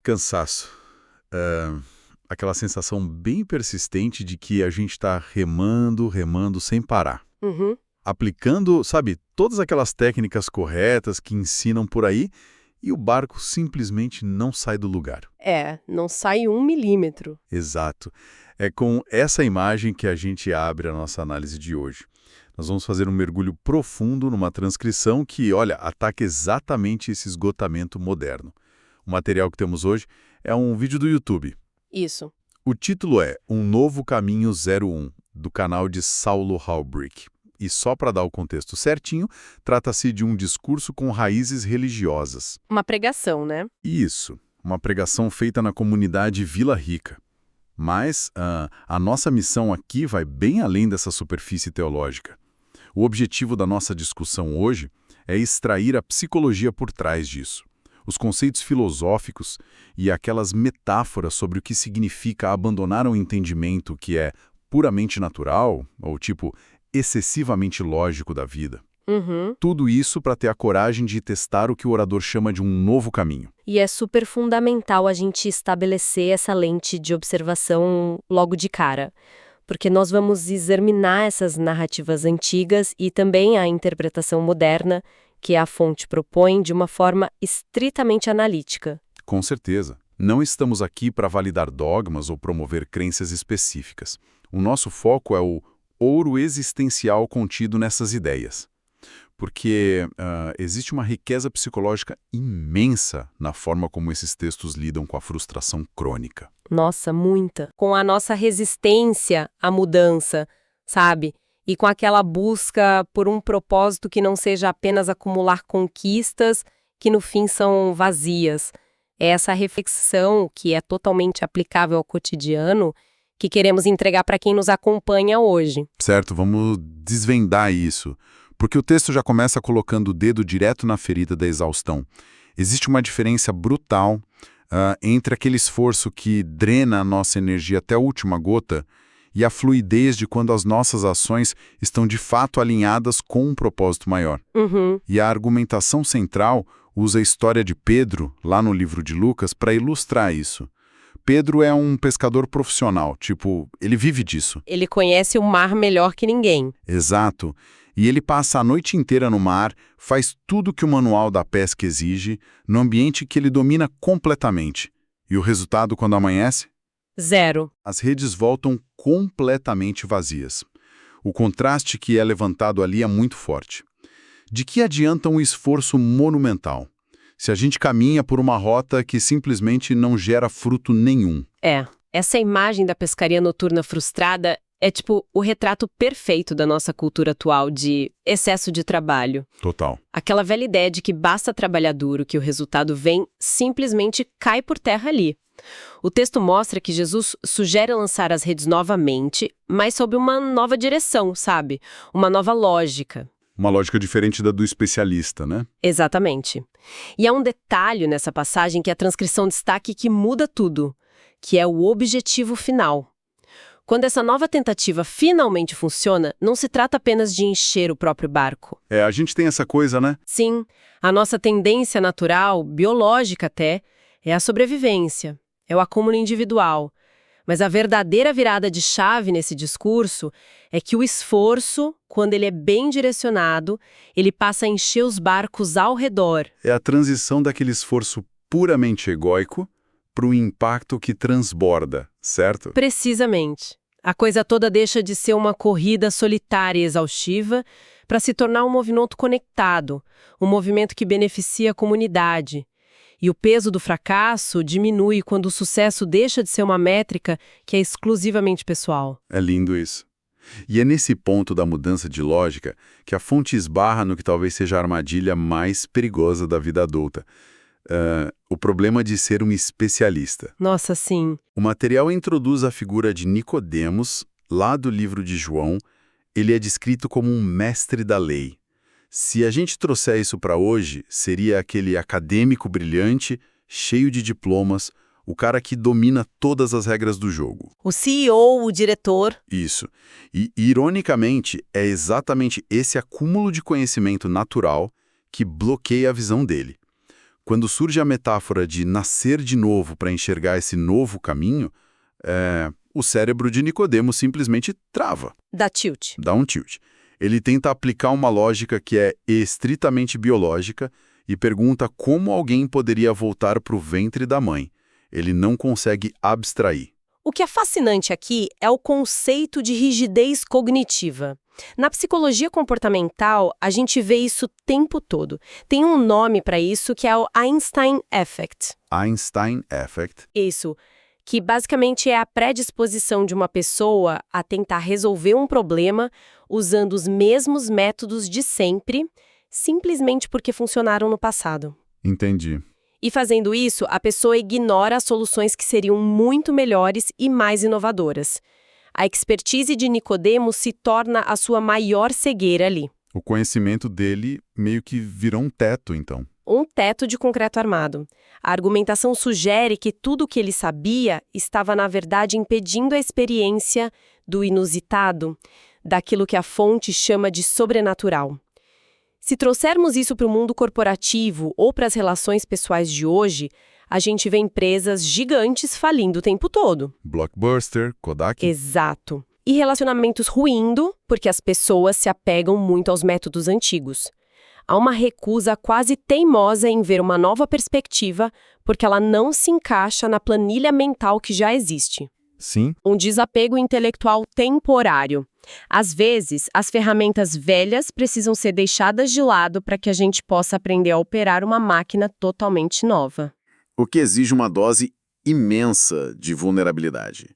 cansaço. Ah, aquela sensação bem persistente de que a gente está remando, remando sem parar. Uhum. Aplicando, sabe, todas aquelas técnicas corretas que ensinam por aí e o barco simplesmente não sai do lugar. Não sai 1 milímetro. Exato. É com essa imagem que a gente abre a nossa análise de hoje. Nós vamos fazer um mergulho profundo numa transcrição que, olha, ataca exatamente esse esgotamento moderno. O material que temos hoje é um vídeo do YouTube. Isso. O título é Um Novo Caminho 01, do canal de Saulo Halbrick. E só para dar o contexto certinho, trata-se de um discurso com raízes religiosas. Uma pregação, né? Isso, uma pregação feita na comunidade Vila Rica. Mas a nossa missão aqui vai bem além dessa superfície teológica. O objetivo da nossa discussão hoje é extrair a psicologia por trás disso, os conceitos filosóficos e aquelas metáforas sobre o que significa abandonar um entendimento que é puramente natural, ou tipo, excessivamente lógico da vida. Uhum. Tudo isso para ter a coragem de testar o que o orador chama de um novo caminho. E é super fundamental a gente estabelecer essa lente de observação logo de cara, porque nós vamos examinar essas narrativas antigas e também a interpretação moderna que a fonte propõe de uma forma estritamente analítica. Com certeza. Não estamos aqui para validar dogmas ou promover crenças específicas. O nosso foco é o ouro existencial contido nessas ideias. Porque existe uma riqueza psicológica imensa na forma como esses textos lidam com a frustração crônica. Nossa, muita. Com a nossa resistência à mudança, sabe? E com aquela busca por um propósito que não seja apenas acumular conquistas que no fim são vazias. É essa reflexão que é totalmente aplicável ao cotidiano que queremos entregar para quem nos acompanha hoje. Certo, vamos desvendar isso. Porque o texto já começa colocando o dedo direto na ferida da exaustão. Existe uma diferença brutal entre aquele esforço que drena a nossa energia até a última gota e a fluidez de quando as nossas ações estão de fato alinhadas com um propósito maior. Uhum. E a argumentação central usa a história de Pedro, lá no livro de Lucas, para ilustrar isso. Pedro é um pescador profissional, ele vive disso. Ele conhece o mar melhor que ninguém. Exato. E ele passa a noite inteira no mar, faz tudo que o manual da pesca exige, no ambiente que ele domina completamente. E o resultado quando amanhece? 0. As redes voltam completamente vazias. O contraste que é levantado ali é muito forte. De que adianta um esforço monumental, se a gente caminha por uma rota que simplesmente não gera fruto nenhum? Essa imagem da pescaria noturna frustrada é tipo o retrato perfeito da nossa cultura atual de excesso de trabalho. Total. Aquela velha ideia de que basta trabalhar duro, que o resultado vem, simplesmente cai por terra ali. O texto mostra que Jesus sugere lançar as redes novamente, mas sob uma nova direção, sabe? Uma nova lógica. Uma lógica diferente da do especialista, né? Exatamente. E há um detalhe nessa passagem que a transcrição destaca e que muda tudo, que é o objetivo final. Quando essa nova tentativa finalmente funciona, não se trata apenas de encher o próprio barco. A gente tem essa coisa, né? Sim, a nossa tendência natural, biológica até, é a sobrevivência, é o acúmulo individual. Mas a verdadeira virada de chave nesse discurso é que o esforço, quando ele é bem direcionado, ele passa a encher os barcos ao redor. É a transição daquele esforço puramente egóico para um impacto que transborda, certo? Precisamente. A coisa toda deixa de ser uma corrida solitária e exaustiva para se tornar um movimento conectado, um movimento que beneficia a comunidade. E o peso do fracasso diminui quando o sucesso deixa de ser uma métrica que é exclusivamente pessoal. É lindo isso. E é nesse ponto da mudança de lógica que a fonte esbarra no que talvez seja a armadilha mais perigosa da vida adulta. O problema de ser um especialista. Nossa, sim. O material introduz a figura de Nicodemos, lá do livro de João. Ele é descrito como um mestre da lei. Se a gente trouxer isso para hoje, seria aquele acadêmico brilhante, cheio de diplomas, o cara que domina todas as regras do jogo. O CEO, o diretor. Isso. E, ironicamente, é exatamente esse acúmulo de conhecimento natural que bloqueia a visão dele. Quando surge a metáfora de nascer de novo para enxergar esse novo caminho, o cérebro de Nicodemo simplesmente trava, Da tilt. dá um tilt. Ele tenta aplicar uma lógica que é estritamente biológica e pergunta como alguém poderia voltar para o ventre da mãe. Ele não consegue abstrair. O que é fascinante aqui é o conceito de rigidez cognitiva. Na psicologia comportamental, a gente vê isso o tempo todo. Tem um nome para isso que é o Einstein Effect. Einstein Effect. Isso, que basicamente é a predisposição de uma pessoa a tentar resolver um problema usando os mesmos métodos de sempre, simplesmente porque funcionaram no passado. Entendi. E fazendo isso, a pessoa ignora as soluções que seriam muito melhores e mais inovadoras. A expertise de Nicodemo se torna a sua maior cegueira ali. O conhecimento dele meio que virou um teto, então. Um teto de concreto armado. A argumentação sugere que tudo o que ele sabia estava, na verdade, impedindo a experiência do inusitado, daquilo que a fonte chama de sobrenatural. Se trouxermos isso para o mundo corporativo ou para as relações pessoais de hoje, a gente vê empresas gigantes falindo o tempo todo. Blockbuster, Kodak. Exato. E relacionamentos ruindo, porque as pessoas se apegam muito aos métodos antigos. Há uma recusa quase teimosa em ver uma nova perspectiva, porque ela não se encaixa na planilha mental que já existe. Sim. Um desapego intelectual temporário. Às vezes, as ferramentas velhas precisam ser deixadas de lado para que a gente possa aprender a operar uma máquina totalmente nova. O que exige uma dose imensa de vulnerabilidade.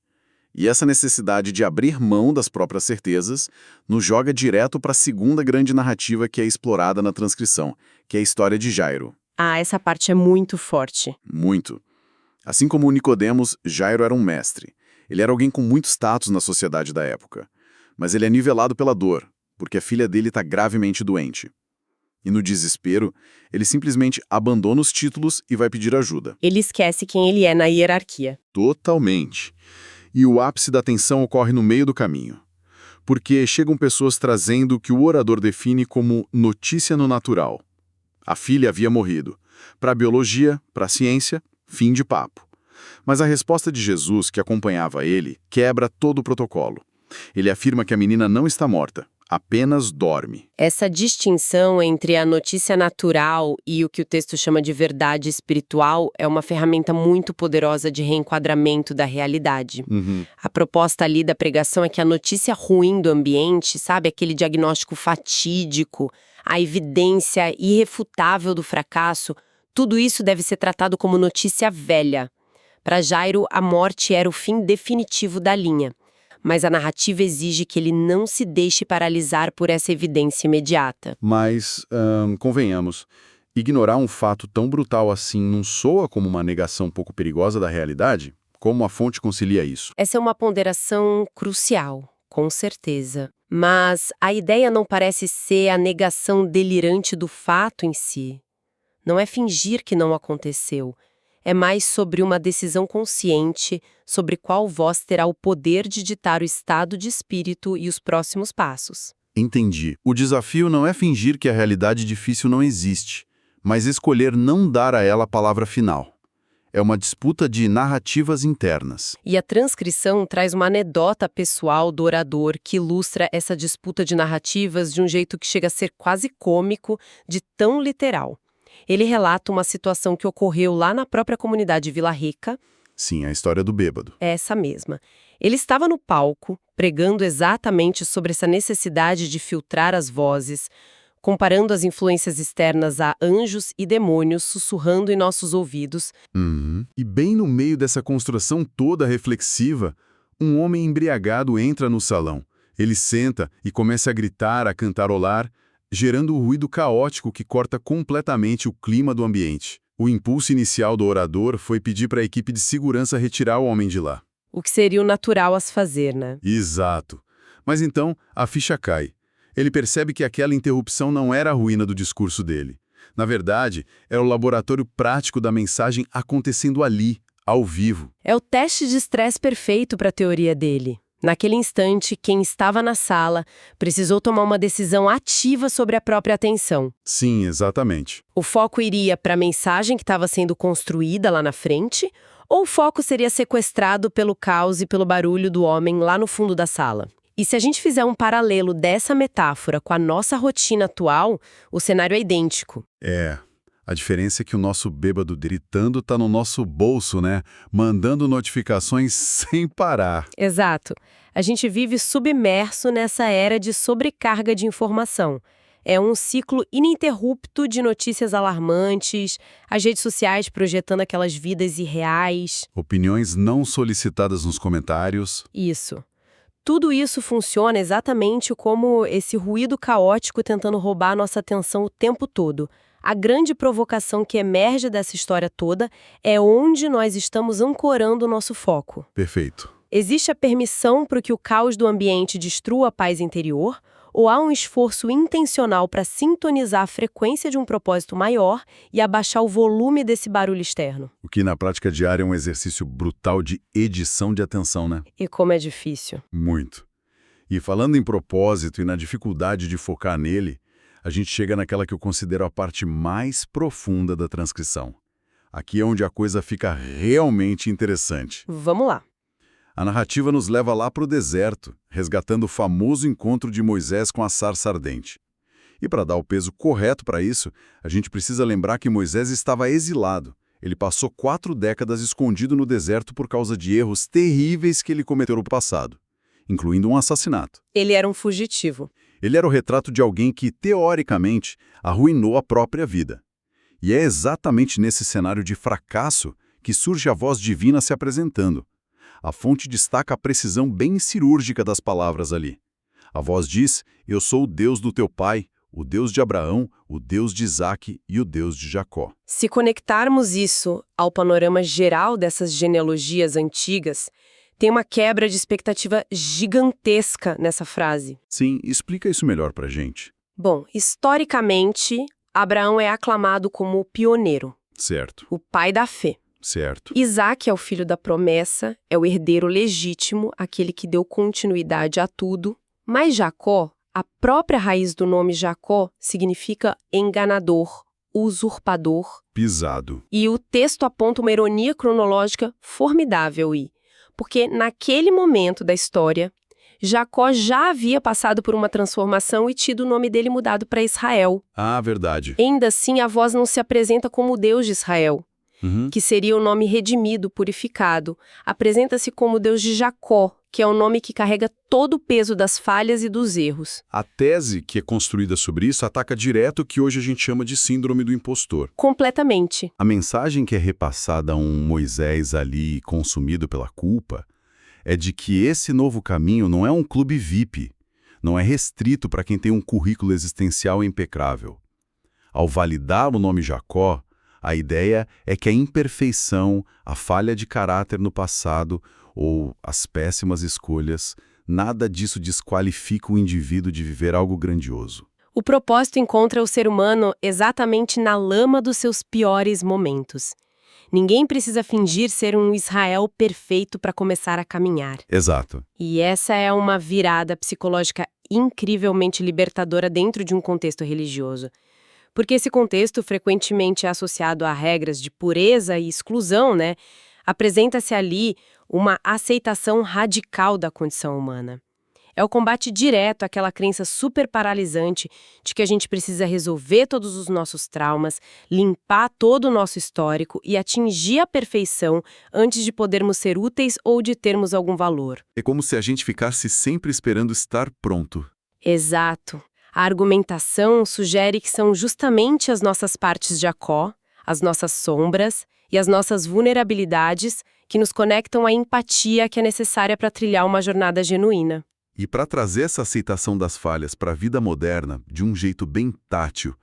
E essa necessidade de abrir mão das próprias certezas nos joga direto para a segunda grande narrativa que é explorada na transcrição, que é a história de Jairo. Ah, essa parte é muito forte. Muito. Assim como o Nicodemos, Jairo era um mestre. Ele era alguém com muito status na sociedade da época. Mas ele é nivelado pela dor, porque a filha dele está gravemente doente. E no desespero, ele simplesmente abandona os títulos e vai pedir ajuda. Ele esquece quem ele é na hierarquia. Totalmente. E o ápice da tensão ocorre no meio do caminho. Porque chegam pessoas trazendo o que o orador define como notícia no natural. A filha havia morrido. Para a biologia, para a ciência, fim de papo. Mas a resposta de Jesus, que acompanhava ele, quebra todo o protocolo. Ele afirma que a menina não está morta, apenas dorme. Essa distinção entre a notícia natural e o que o texto chama de verdade espiritual é uma ferramenta muito poderosa de reenquadramento da realidade. A proposta ali da pregação é que a notícia ruim do ambiente, sabe, aquele diagnóstico fatídico, a evidência irrefutável do fracasso, tudo isso deve ser tratado como notícia velha. Para Jairo, a morte era o fim definitivo da linha. Mas a narrativa exige que ele não se deixe paralisar por essa evidência imediata. Mas, convenhamos, ignorar um fato tão brutal assim não soa como uma negação um pouco perigosa da realidade? Como a fonte concilia isso? Essa é uma ponderação crucial, com certeza. Mas a ideia não parece ser a negação delirante do fato em si. Não é fingir que não aconteceu. É mais sobre uma decisão consciente sobre qual voz terá o poder de ditar o estado de espírito e os próximos passos. Entendi. O desafio não é fingir que a realidade difícil não existe, mas escolher não dar a ela a palavra final. É uma disputa de narrativas internas. E a transcrição traz uma anedota pessoal do orador que ilustra essa disputa de narrativas de um jeito que chega a ser quase cômico, de tão literal. Ele relata uma situação que ocorreu lá na própria comunidade Vila Rica. Sim, a história do bêbado. É essa mesma. Ele estava no palco, pregando exatamente sobre essa necessidade de filtrar as vozes, comparando as influências externas a anjos e demônios sussurrando em nossos ouvidos. E bem no meio dessa construção toda reflexiva, um homem embriagado entra no salão. Ele senta e começa a gritar, a cantarolar, gerando um ruído caótico que corta completamente o clima do ambiente. O impulso inicial do orador foi pedir para a equipe de segurança retirar o homem de lá. O que seria o natural a se fazer, né? Exato. Mas então, a ficha cai. Ele percebe que aquela interrupção não era a ruína do discurso dele. Na verdade, era o laboratório prático da mensagem acontecendo ali, ao vivo. É o teste de estresse perfeito para a teoria dele. Naquele instante, quem estava na sala precisou tomar uma decisão ativa sobre a própria atenção. Sim, exatamente. O foco iria para a mensagem que estava sendo construída lá na frente, ou o foco seria sequestrado pelo caos e pelo barulho do homem lá no fundo da sala? E se a gente fizer um paralelo dessa metáfora com a nossa rotina atual, o cenário é idêntico. A diferença é que o nosso bêbado gritando tá no nosso bolso, né? Mandando notificações sem parar. Exato. A gente vive submerso nessa era de sobrecarga de informação. É um ciclo ininterrupto de notícias alarmantes, as redes sociais projetando aquelas vidas irreais. Opiniões não solicitadas nos comentários. Isso. Tudo isso funciona exatamente como esse ruído caótico tentando roubar nossa atenção o tempo todo. A grande provocação que emerge dessa história toda é onde nós estamos ancorando o nosso foco. Perfeito. Existe a permissão para que o caos do ambiente destrua a paz interior, ou há um esforço intencional para sintonizar a frequência de um propósito maior e abaixar o volume desse barulho externo? O que na prática diária é um exercício brutal de edição de atenção, né? E como é difícil. Muito. E falando em propósito e na dificuldade de focar nele, a gente chega naquela que eu considero a parte mais profunda da transcrição. Aqui é onde a coisa fica realmente interessante. Vamos lá. A narrativa nos leva lá para o deserto, resgatando o famoso encontro de Moisés com a sarça ardente. E para dar o peso correto para isso, a gente precisa lembrar que Moisés estava exilado. Ele passou 4 décadas escondido no deserto por causa de erros terríveis que ele cometeu no passado, incluindo um assassinato. Ele era um fugitivo. Ele era o retrato de alguém que, teoricamente, arruinou a própria vida. E é exatamente nesse cenário de fracasso que surge a voz divina se apresentando. A fonte destaca a precisão bem cirúrgica das palavras ali. A voz diz: "Eu sou o Deus do teu pai, o Deus de Abraão, o Deus de Isaque e o Deus de Jacó." Se conectarmos isso ao panorama geral dessas genealogias antigas, tem uma quebra de expectativa gigantesca nessa frase. Sim, explica isso melhor pra gente. Bom, historicamente, Abraão é aclamado como o pioneiro, Certo, o pai da fé. certo. Isaque é o filho da promessa, é o herdeiro legítimo, aquele que deu continuidade a tudo. Mas Jacó, a própria raiz do nome Jacó, significa enganador, usurpador. Pisado. E o texto aponta uma ironia cronológica formidável porque naquele momento da história, Jacó já havia passado por uma transformação e tido o nome dele mudado para Israel. Ah, verdade. Ainda assim, a voz não se apresenta como o Deus de Israel, que seria o nome redimido, purificado. Apresenta-se como o Deus de Jacó, que é o nome que carrega todo o peso das falhas e dos erros. A tese que é construída sobre isso ataca direto o que hoje a gente chama de síndrome do impostor. Completamente. A mensagem que é repassada a um Moisés ali consumido pela culpa é de que esse novo caminho não é um clube VIP, não é restrito para quem tem um currículo existencial impecável. Ao validar o nome Jacó, a ideia é que a imperfeição, a falha de caráter no passado ou as péssimas escolhas, nada disso desqualifica o indivíduo de viver algo grandioso. O propósito encontra o ser humano exatamente na lama dos seus piores momentos. Ninguém precisa fingir ser um Israel perfeito para começar a caminhar. Exato. E essa é uma virada psicológica incrivelmente libertadora dentro de um contexto religioso. Porque esse contexto frequentemente é associado a regras de pureza e exclusão, né? Apresenta-se ali uma aceitação radical da condição humana. É o combate direto àquela crença super paralisante de que a gente precisa resolver todos os nossos traumas, limpar todo o nosso histórico e atingir a perfeição antes de podermos ser úteis ou de termos algum valor. É como se a gente ficasse sempre esperando estar pronto. Exato. A argumentação sugere que são justamente as nossas partes de Jacó, as nossas sombras e as nossas vulnerabilidades que nos conectam à empatia que é necessária para trilhar uma jornada genuína. E para trazer essa aceitação das falhas para a vida moderna, de um jeito bem tátil,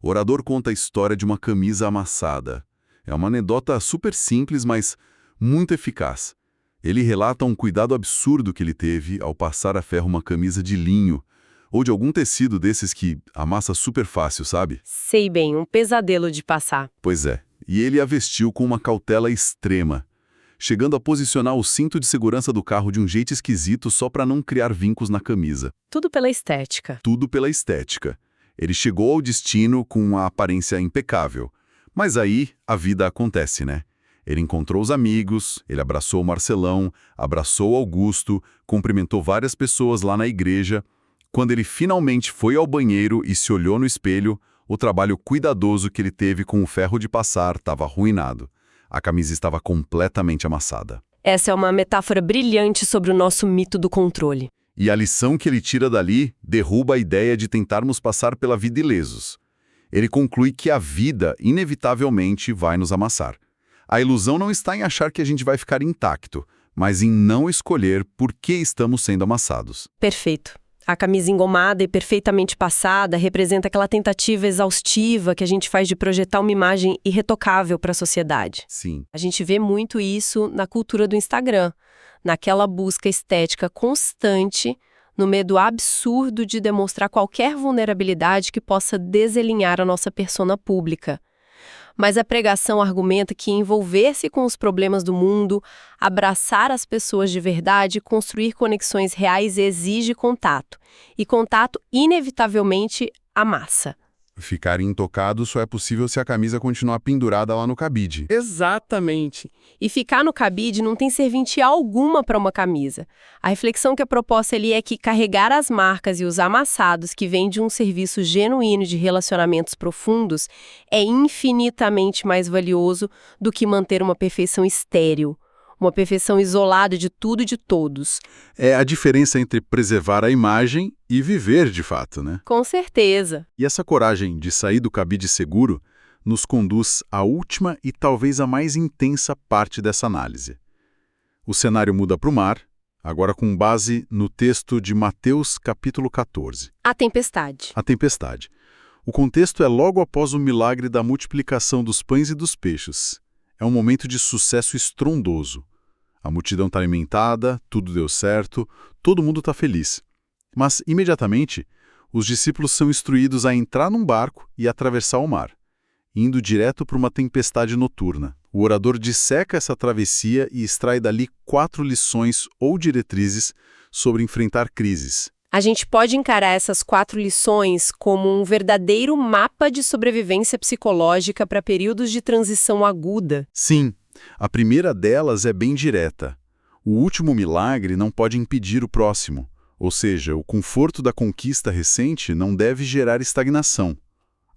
o orador conta a história de uma camisa amassada. É uma anedota super simples, mas muito eficaz. Ele relata um cuidado absurdo que ele teve ao passar a ferro uma camisa de linho, ou de algum tecido desses que amassa super fácil, sabe? Sei bem, um pesadelo de passar. Pois é, e ele a vestiu com uma cautela extrema. chegando a posicionar o cinto de segurança do carro de um jeito esquisito só para não criar vincos na camisa. Tudo pela estética. Tudo pela estética. Ele chegou ao destino com uma aparência impecável. Mas aí a vida acontece, né? Ele encontrou os amigos, ele abraçou o Marcelão, abraçou Augusto, cumprimentou várias pessoas lá na igreja. Quando ele finalmente foi ao banheiro e se olhou no espelho, o trabalho cuidadoso que ele teve com o ferro de passar estava arruinado. A camisa estava completamente amassada. Essa é uma metáfora brilhante sobre o nosso mito do controle. E a lição que ele tira dali derruba a ideia de tentarmos passar pela vida ilesos. Ele conclui que a vida, inevitavelmente, vai nos amassar. A ilusão não está em achar que a gente vai ficar intacto, mas em não escolher por que estamos sendo amassados. Perfeito. A camisa engomada e perfeitamente passada representa aquela tentativa exaustiva que a gente faz de projetar uma imagem irretocável para a sociedade. Sim. A gente vê muito isso na cultura do Instagram, naquela busca estética constante, no medo absurdo de demonstrar qualquer vulnerabilidade que possa desalinhar a nossa persona pública. Mas a pregação argumenta que envolver-se com os problemas do mundo, abraçar as pessoas de verdade e construir conexões reais exige contato. E contato, inevitavelmente, amassa. Ficar intocado só é possível se a camisa continuar pendurada lá no cabide. Exatamente. E ficar no cabide não tem serventia alguma para uma camisa. A reflexão que é proposta ali é que carregar as marcas e os amassados que vêm de um serviço genuíno de relacionamentos profundos é infinitamente mais valioso do que manter uma perfeição estéril, uma perfeição isolada de tudo e de todos. É a diferença entre preservar a imagem e viver de fato, né? Com certeza. E essa coragem de sair do cabide seguro nos conduz à última e talvez a mais intensa parte dessa análise. O cenário muda para o mar, agora com base no texto de Mateus capítulo 14. A tempestade. A tempestade. O contexto é logo após o milagre da multiplicação dos pães e dos peixes. É um momento de sucesso estrondoso. A multidão está alimentada, tudo deu certo, todo mundo está feliz. Mas, imediatamente, os discípulos são instruídos a entrar num barco e atravessar o mar, indo direto para uma tempestade noturna. O orador disseca essa travessia e extrai dali 4 lições ou diretrizes sobre enfrentar crises. A gente pode encarar essas 4 lições como um verdadeiro mapa de sobrevivência psicológica para períodos de transição aguda. Sim, a primeira delas é bem direta. O último milagre não pode impedir o próximo, ou seja, o conforto da conquista recente não deve gerar estagnação.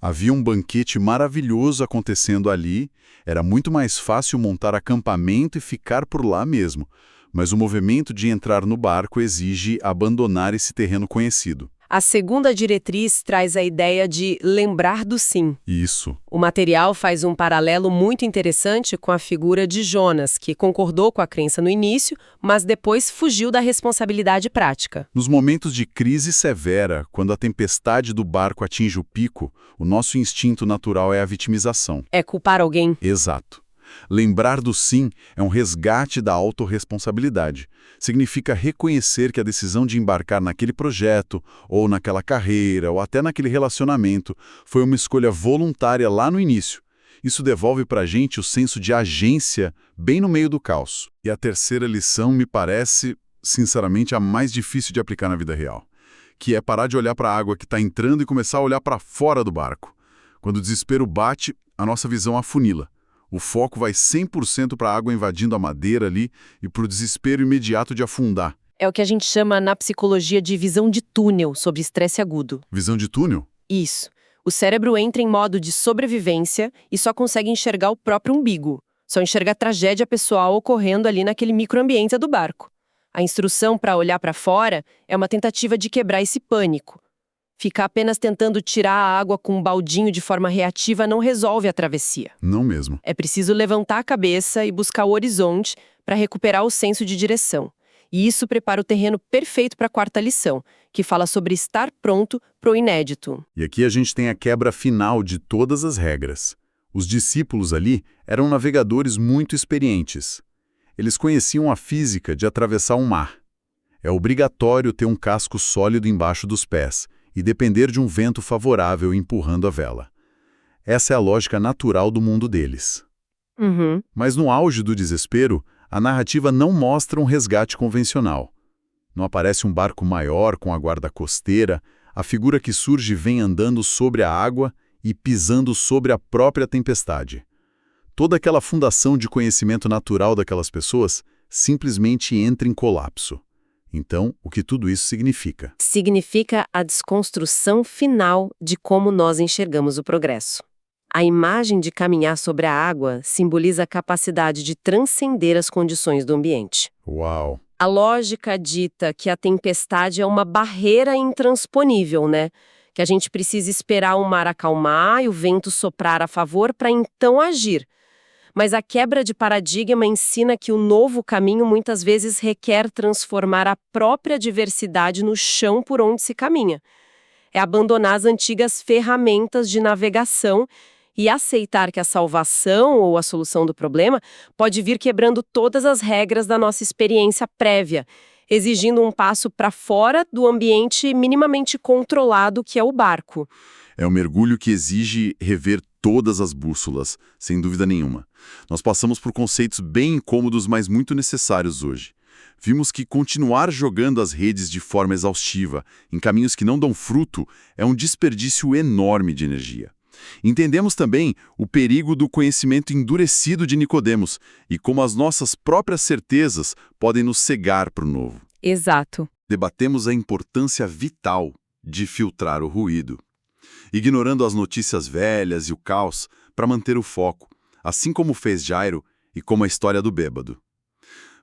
Havia um banquete maravilhoso acontecendo ali, era muito mais fácil montar acampamento e ficar por lá mesmo. Mas o movimento de entrar no barco exige abandonar esse terreno conhecido. A segunda diretriz traz a ideia de lembrar do sim. Isso. O material faz um paralelo muito interessante com a figura de Jonas, que concordou com a crença no início, mas depois fugiu da responsabilidade prática. Nos momentos de crise severa, quando a tempestade do barco atinge o pico, o nosso instinto natural é a vitimização. É culpar alguém? Exato. Lembrar do sim é um resgate da autorresponsabilidade. Significa reconhecer que a decisão de embarcar naquele projeto, ou naquela carreira, ou até naquele relacionamento, foi uma escolha voluntária lá no início. Isso devolve para a gente o senso de agência bem no meio do caos. E a terceira lição me parece, sinceramente, a mais difícil de aplicar na vida real, que é parar de olhar para a água que está entrando e começar a olhar para fora do barco. Quando o desespero bate, a nossa visão afunila. O foco vai 100% para a água invadindo a madeira ali e para o desespero imediato de afundar. É o que a gente chama na psicologia de visão de túnel sobre estresse agudo. Visão de túnel? Isso. O cérebro entra em modo de sobrevivência e só consegue enxergar o próprio umbigo. Só enxerga a tragédia pessoal ocorrendo ali naquele microambiente do barco. A instrução para olhar para fora é uma tentativa de quebrar esse pânico. Ficar apenas tentando tirar a água com um baldinho de forma reativa não resolve a travessia. Não mesmo. É preciso levantar a cabeça e buscar o horizonte para recuperar o senso de direção. E isso prepara o terreno perfeito para a quarta lição, que fala sobre estar pronto para o inédito. E aqui a gente tem a quebra final de todas as regras. Os discípulos ali eram navegadores muito experientes. Eles conheciam a física de atravessar um mar. É obrigatório ter um casco sólido embaixo dos pés e depender de um vento favorável empurrando a vela. Essa é a lógica natural do mundo deles. Uhum. Mas no auge do desespero, a narrativa não mostra um resgate convencional. Não aparece um barco maior com a guarda costeira, a figura que surge vem andando sobre a água e pisando sobre a própria tempestade. Toda aquela fundação de conhecimento natural daquelas pessoas simplesmente entra em colapso. Então, o que tudo isso significa? Significa a desconstrução final de como nós enxergamos o progresso. A imagem de caminhar sobre a água simboliza a capacidade de transcender as condições do ambiente. Uau! A lógica dita que a tempestade é uma barreira intransponível, né? Que a gente precisa esperar o mar acalmar e o vento soprar a favor para então agir. Mas a quebra de paradigma ensina que o novo caminho muitas vezes requer transformar a própria diversidade no chão por onde se caminha. É abandonar as antigas ferramentas de navegação e aceitar que a salvação ou a solução do problema pode vir quebrando todas as regras da nossa experiência prévia, exigindo um passo para fora do ambiente minimamente controlado que é o barco. É um mergulho que exige rever todas as bússolas, sem dúvida nenhuma. Nós passamos por conceitos bem incômodos, mas muito necessários hoje. Vimos que continuar jogando as redes de forma exaustiva, em caminhos que não dão fruto, é um desperdício enorme de energia. Entendemos também o perigo do conhecimento endurecido de Nicodemos e como as nossas próprias certezas podem nos cegar para o novo. Exato. Debatemos a importância vital de filtrar o ruído, ignorando as notícias velhas e o caos para manter o foco, assim como fez Jairo e como a história do bêbado.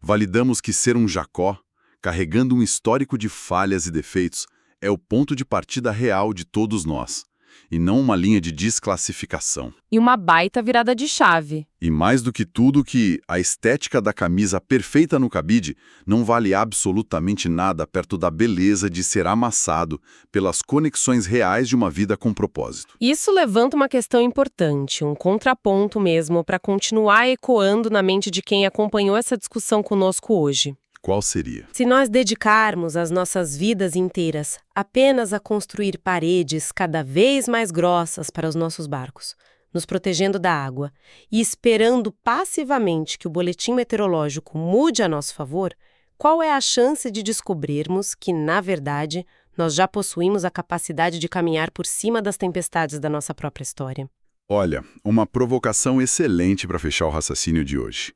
Validamos que ser um Jacó, carregando um histórico de falhas e defeitos, é o ponto de partida real de todos nós, e não uma linha de desclassificação. E uma baita virada de chave. E mais do que tudo que a estética da camisa perfeita no cabide não vale absolutamente nada perto da beleza de ser amassado pelas conexões reais de uma vida com propósito. Isso levanta uma questão importante, um contraponto mesmo, para continuar ecoando na mente de quem acompanhou essa discussão conosco hoje. Qual seria? Se nós dedicarmos as nossas vidas inteiras apenas a construir paredes cada vez mais grossas para os nossos barcos, nos protegendo da água e esperando passivamente que o boletim meteorológico mude a nosso favor, qual é a chance de descobrirmos que, na verdade, nós já possuímos a capacidade de caminhar por cima das tempestades da nossa própria história? Olha, uma provocação excelente para fechar o raciocínio de hoje.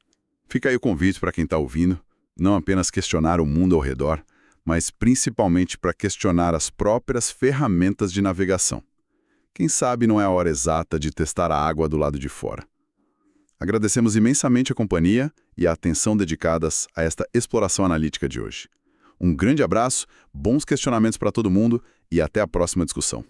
Fica aí o convite para quem está ouvindo. Não apenas questionar o mundo ao redor, mas principalmente para questionar as próprias ferramentas de navegação. Quem sabe não é a hora exata de testar a água do lado de fora. Agradecemos imensamente a companhia e a atenção dedicadas a esta exploração analítica de hoje. Um grande abraço, bons questionamentos para todo mundo e até a próxima discussão.